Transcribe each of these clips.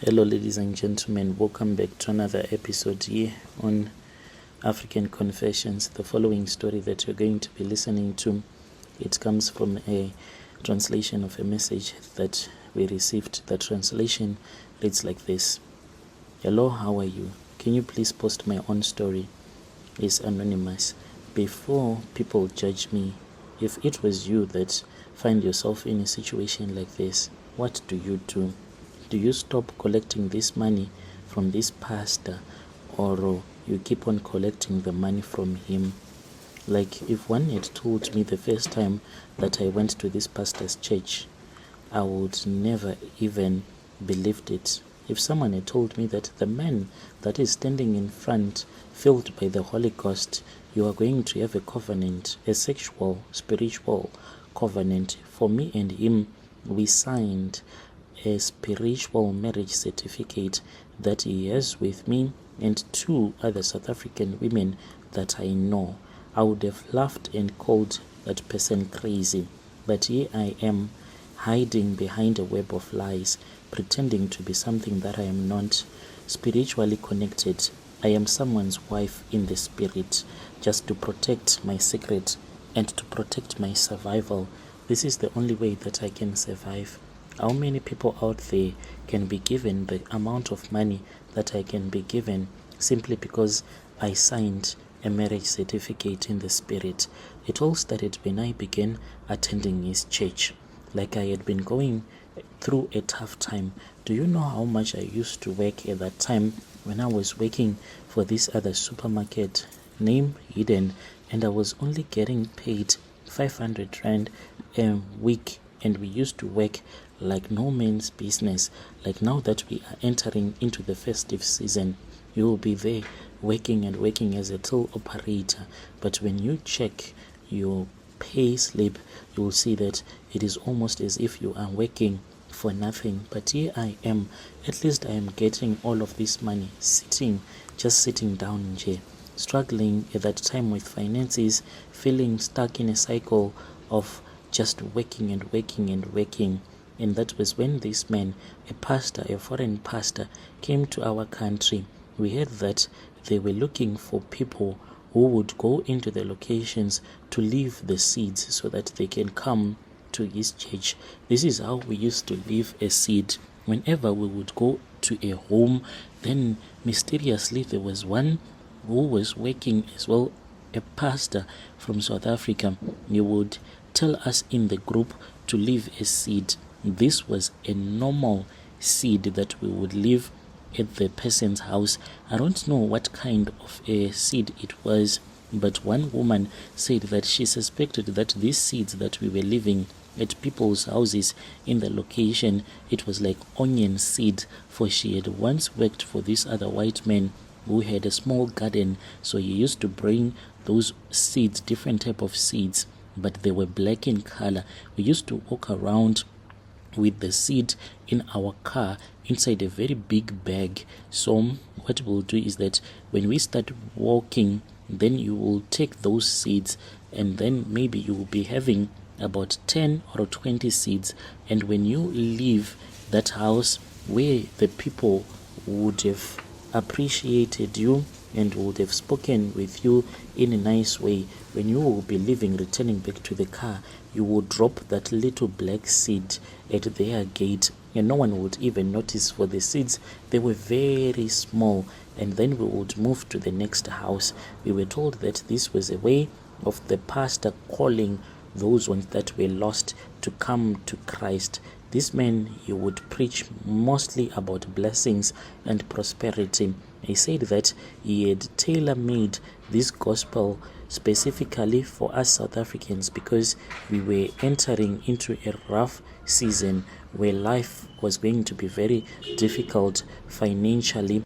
Hello, ladies and gentlemen. Welcome back to another episode here on African Confessions. The following story that you're going to be listening to, it comes from a translation of a message that we received. The translation reads like this: Hello, how are you? Can you please post my own story? It's anonymous. Before people judge me, if it was you that find yourself in a situation like this, what do you do? Do you stop collecting this money from this pastor, or you keep on collecting the money from him? Like, if one had told me the first time that I went to this pastor's church, I would never even believed it. If someone had told me that the man that is standing in front, filled by the Holy Ghost, you are going to have a covenant, a sexual, spiritual covenant, for me and him, we signed a spiritual marriage certificate that he has with me and two other South African women that I know, I would have laughed and called that person crazy. But here I am, hiding behind a web of lies, pretending to be something that I am not. Spiritually connected, I am someone's wife in the spirit, just to protect my secret and to protect my survival. This is the only way that I can survive. How many people out there can be given the amount of money that I can be given simply because I signed a marriage certificate in the spirit? It all started when I began attending his church. Like, I had been going through a tough time. Do you know how much I used to work at that time when I was working for this other supermarket named Hidden, and I was only getting paid 500 Rand a week, and we used to work like no man's business. Like, now that we are entering into the festive season, you will be there working and working as a till operator, but when you check your pay slip, you will see that it is almost as if you are working for nothing. But here I am, at least I am getting all of this money, just sitting down in jail, struggling at that time with finances, feeling stuck in a cycle of just working and working and working. And that was when this man, a pastor, a foreign pastor, came to our country. We heard that they were looking for people who would go into the locations to leave the seeds so that they can come to his church. This is how we used to leave a seed. Whenever we would go to a home, then mysteriously there was one who was working as well, a pastor from South Africa. He would tell us in the group to leave a seed. This was a normal seed that we would leave at the person's house. I don't know what kind of a seed it was, but one woman said that she suspected that these seeds that we were leaving at people's houses in the location, it was like onion seed, for she had once worked for this other white man who had a small garden, so he used to bring those seeds, different type of seeds, but they were black in color. We used to walk around with the seed in our car inside a very big bag. So what we'll do is that when we start walking, then you will take those seeds, and then maybe you will be having about 10 or 20 seeds. And when you leave that house where the people would have appreciated you and would have spoken with you in a nice way, when you will be leaving, returning back to the car, you will drop that little black seed at their gate, and no one would even notice, for the seeds, they were very small. And then we would move to the next house. We were told that this was a way of the pastor calling those ones that were lost to come to Christ. This man, he would preach mostly about blessings and prosperity. He said that he had tailor-made this gospel specifically for us South Africans because we were entering into a rough season where life was going to be very difficult financially.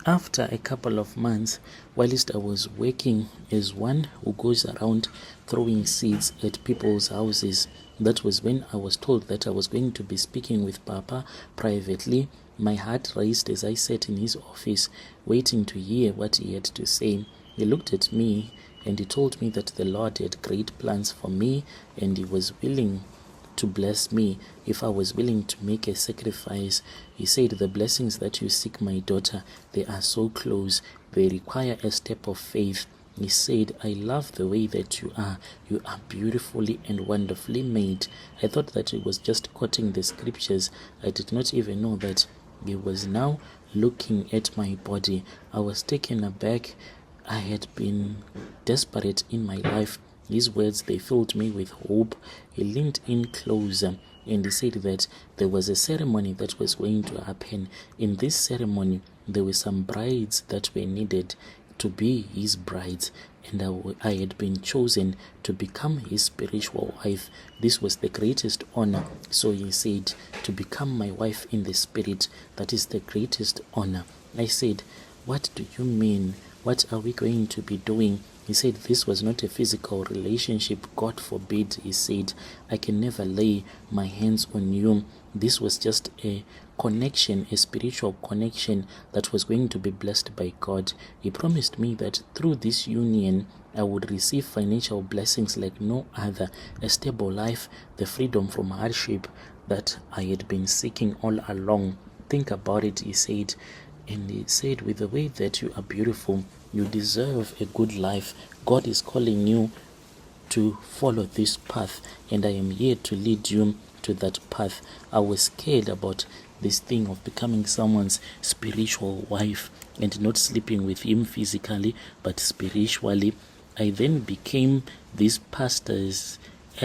After a couple of months, whilst I was working as one who goes around throwing seeds at people's houses, that was when I was told that I was going to be speaking with Papa privately. My heart raced as I sat in his office, waiting to hear what he had to say. He looked at me and he told me that the Lord had great plans for me and he was willing to bless me if I was willing to make a sacrifice. He said, the blessings that you seek, my daughter, they are so close. They require a step of faith. He said, I love the way that you are. You are beautifully and wonderfully made. I thought that he was just quoting the scriptures. I did not even know that he was now looking at my body. I was taken aback. I had been desperate in my life. His words, they filled me with hope. He leaned in closer and he said that there was a ceremony that was going to happen. In this ceremony, there were some brides that were needed to be his brides, and I had been chosen to become his spiritual wife. This was the greatest honor. So he said, to become my wife in the spirit, that is the greatest honor. I said, what do you mean? What are we going to be doing? He said, this was not a physical relationship. God forbid. He said, I can never lay my hands on you. This was just a connection, a spiritual connection that was going to be blessed by God. He promised me that through this union, I would receive financial blessings like no other, a stable life, the freedom from hardship that I had been seeking all along. Think about it, he said. And he said, with the way that you are beautiful, you deserve a good life. God is calling you to follow this path, and I am here to lead you to that path. I was scared about this thing of becoming someone's spiritual wife and not sleeping with him physically, but spiritually. I then became this pastor's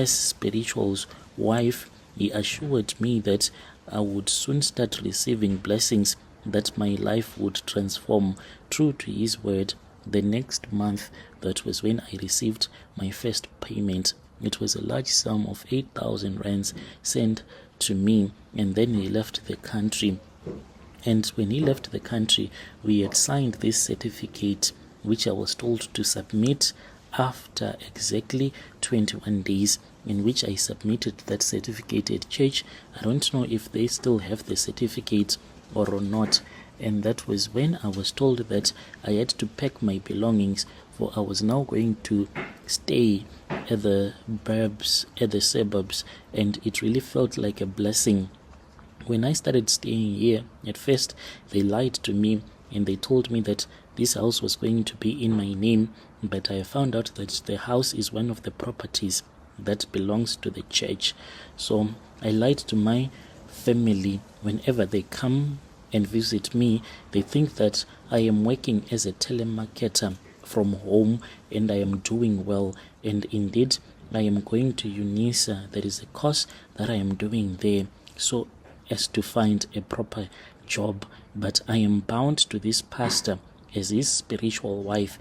spiritual's wife. He assured me that I would soon start receiving blessings, that my life would transform. True to his word, the next month, that was when I received my first payment. It was a large sum of 8,000 rands sent to me, and then he left the country. And when he left the country, we had signed this certificate, which I was told to submit after exactly 21 days, in which I submitted that certificate at church. I don't know if they still have the certificate or not. And that was when I was told that I had to pack my belongings, for I was now going to stay at the suburbs, and it really felt like a blessing. When I started staying here, at first they lied to me and they told me that this house was going to be in my name, but I found out that the house is one of the properties that belongs to the church. So I lied to my family. Whenever they come and visit me, they think that I am working as a telemarketer from home and I am doing well. And indeed, I am going to UNISA. There is a course that I am doing there, so as to find a proper job. But I am bound to this pastor as his spiritual wife.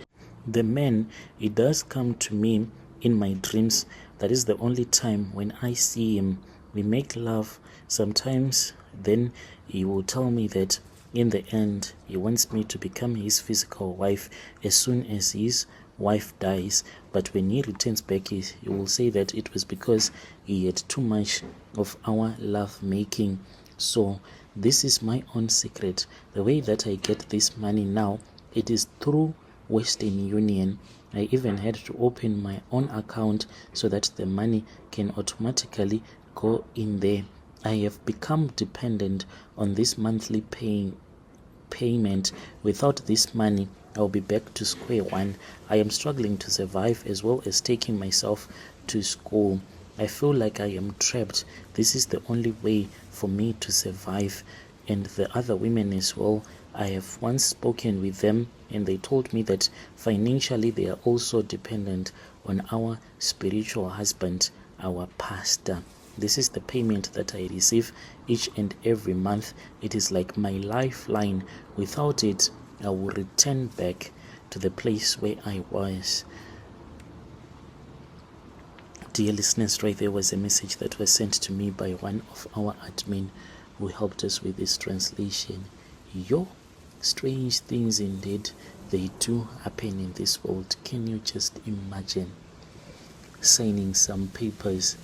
The man, he does come to me in my dreams. That is the only time when I see him. We make love sometimes. Then he will tell me that in the end he wants me to become his physical wife as soon as his wife dies. But when he returns back, he will say that it was because he had too much of our love making. So this is my own secret. The way that I get this money now, it is through Western Union. I even had to open my own account so that the money can automatically go in there. I have become dependent on this monthly payment. Without this money, I'll be back to square one. I am struggling to survive as well as taking myself to school. I feel like I am trapped. This is the only way for me to survive. And the other women as well, I have once spoken with them and they told me that financially they are also dependent on our spiritual husband, our pastor. This is the payment that I receive each and every month. It is like my lifeline. Without it, I will return back to the place where I was. Dear listeners, right there was a message that was sent to me by one of our admin who helped us with this translation. Strange things indeed, they do happen in this world. Can you just imagine signing some papers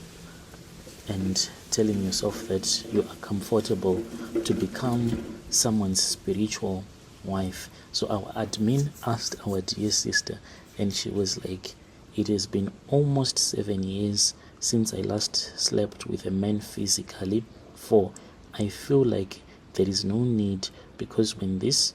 and telling yourself that you are comfortable to become someone's spiritual wife? So our admin asked our dear sister, and she was like, it has been almost 7 years since I last slept with a man physically. 4. I feel like there is no need, because when this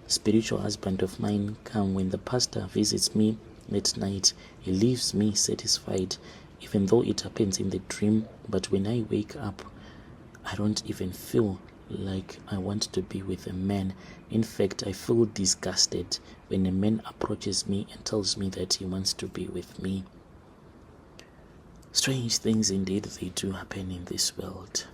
spiritual husband of mine come, when the pastor visits me at night, he leaves me satisfied, even though it happens in the dream. But when I wake up, I don't even feel like I want to be with a man. In fact, I feel disgusted when a man approaches me and tells me that he wants to be with me. Strange things indeed, they do happen in this world.